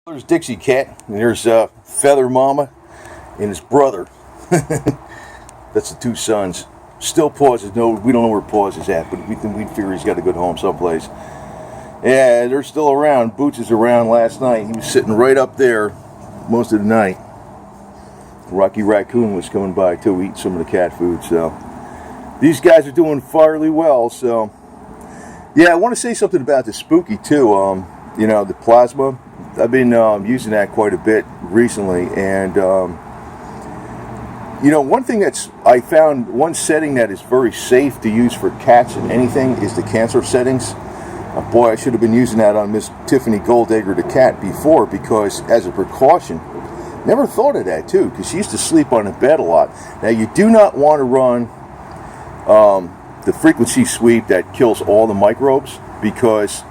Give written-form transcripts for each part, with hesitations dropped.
There's Dixie Cat, and there's Feather Mama and his brother. That's the two sons. Still Paws is we don't know where Paws is at, but we figure he's got a good home someplace. Yeah, they're still around. Boots is around last night. He was sitting right up there most of the night. Rocky Raccoon was coming by too, eating some of the cat food. So these guys are doing fairly well. So yeah, I want to say something about the Spooky2. You know, the plasma. I've been using that quite a bit recently, and you know, one thing I found, one setting that is very safe to use for cats and anything is the cancer settings. Boy, I should have been using that on Miss Tiffany Goldegger the cat before, because as a precaution. Never thought of that too, because she used to sleep on the bed a lot. Now you do not want to run the frequency sweep that kills all the microbes, because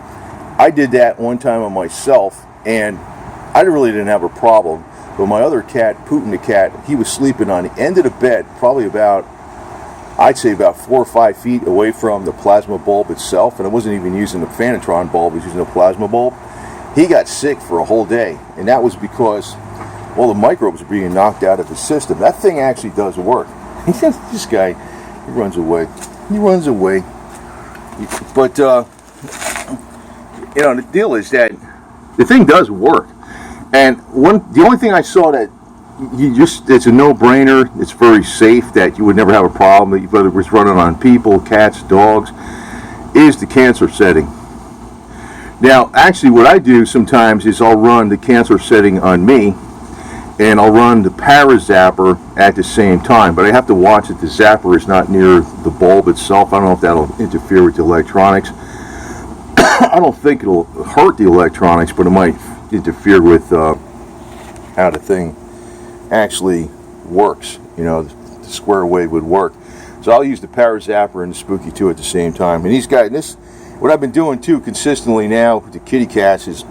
I did that one time on myself, and I really didn't have a problem. But my other cat, Putin the cat, he was sleeping on the end of the bed, probably about, I'd say about 4 or 5 feet away from the plasma bulb itself, and I wasn't even using the Fanatron bulb, I was using a plasma bulb. He got sick for a whole day, and that was because all the microbes were being knocked out of his system. That thing actually does work. This guy, he runs away. He runs away. But, you know, the deal is that the thing does work. And the only thing I saw that it's a no-brainer, it's very safe, that you would never have a problem, whether it's running on people, cats, dogs, is the cancer setting. Now, actually what I do sometimes is I'll run the cancer setting on me, and I'll run the ParaZapper at the same time, but I have to watch that the zapper is not near the bulb itself. I don't know if that'll interfere with the electronics. I don't think it'll hurt the electronics, but it might interfere with how the thing actually works. You know, the square wave would work. So I'll use the ParaZapper and the Spooky2 at the same time. And these guys, what I've been doing too consistently now with the kitty cats is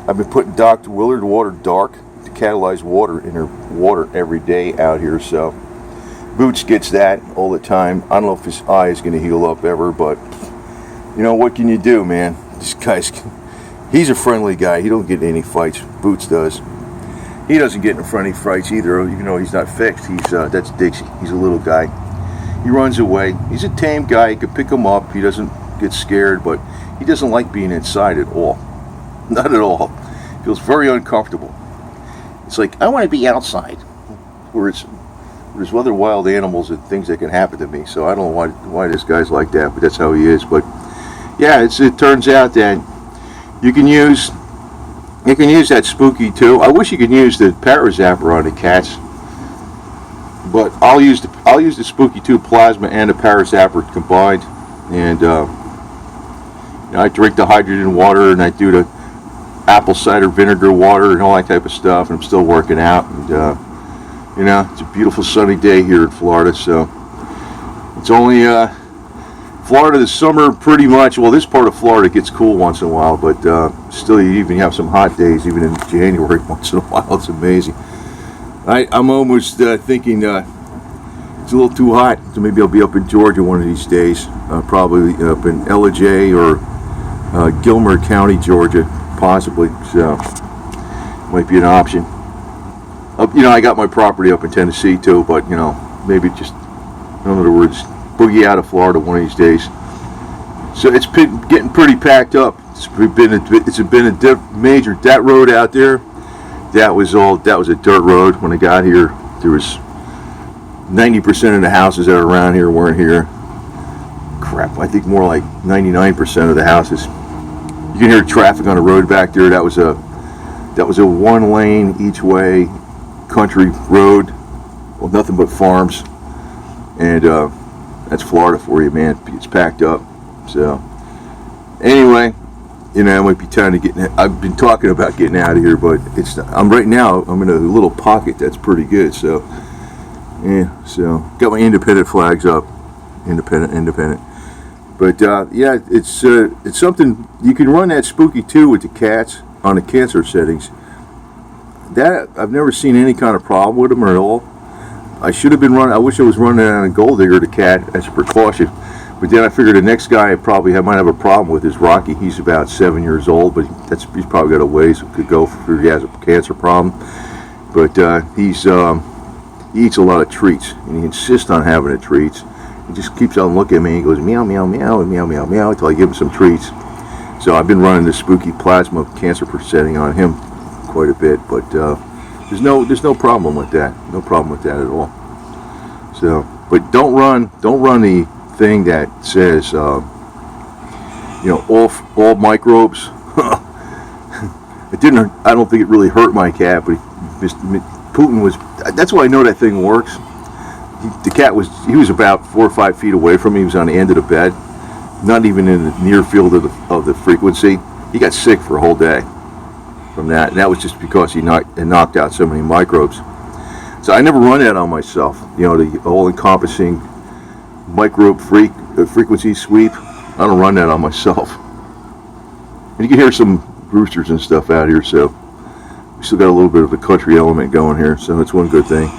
I've been putting Dr. Willard Water Dark, to catalyze water in her water every day out here. So Boots gets that all the time. I don't know if his eye is going to heal up ever, but you know, what can you do, man? This guy's, he's a friendly guy. He don't get in any fights. Boots does. He doesn't get in front of any fights either, even though he's not fixed. That's Dixie. He's a little guy. He runs away. He's a tame guy. You can pick him up. He doesn't get scared, but he doesn't like being inside at all. Not at all. Feels very uncomfortable. It's like, I want to be outside, where there's other wild animals and things that can happen to me. So I don't know why this guy's like that, but that's how he is. But yeah, it turns out that you can use that Spooky2. I wish you could use the ParaZapper on the cats, but I'll use the Spooky2 plasma and the ParaZapper combined. And you know, I drink the hydrogen water, and I do the apple cider vinegar water and all that type of stuff. And I'm still working out, and you know, it's a beautiful sunny day here in Florida. So it's only Florida this summer, pretty much. Well, this part of Florida gets cool once in a while, but still, you even have some hot days, even in January once in a while. It's amazing. I'm almost thinking it's a little too hot, so maybe I'll be up in Georgia one of these days, probably up in Ellijay or Gilmer County, Georgia, possibly. So might be an option. You know, I got my property up in Tennessee too, but you know, maybe just, in other words, boogie out of Florida one of these days. So it's been getting pretty packed up. It's been a major, that road out there, that was a dirt road when I got here. There was 90% of the houses that are around here weren't here. Crap, I think more like 99% of the houses. You can hear traffic on the road back there. That was a 1 lane each way country road, well, nothing but farms, and that's Florida for you, man. It's packed up. So anyway, you know, it might be time to get. I've been talking about getting out of here, but I'm right now. I'm in a little pocket that's pretty good. So yeah, so got my independent flags up, independent. But yeah, it's something you can run that Spooky2 with the cats on the cancer settings. That I've never seen any kind of problem with them at all. I should have been running. I wish I was running on a Gold Digger the cat as a precaution, But then I figured the next guy I might have a problem with is Rocky. He's about 7 years old, but he's probably got a ways could go if he has a cancer problem. But he eats a lot of treats, and he insists on having the treats. He just keeps on looking at me. He goes meow meow meow and meow meow meow until I give him some treats. So I've been running the Spooky Plasma cancer setting on him quite a bit, but there's no problem with that. No problem with that at all. So, but don't run the thing that says all microbes. I don't think it really hurt my cat, but Putin was. That's why I know that thing works. The cat he was about 4 or 5 feet away from me. He was on the end of the bed, not even in the near field of the frequency. He got sick for a whole day from that, and that was just because he knocked out so many microbes. So I never run that on myself. The all-encompassing microbe frequency sweep. I don't run that on myself. And you can hear some roosters and stuff out here, so we still got a little bit of a country element going here, so it's one good thing.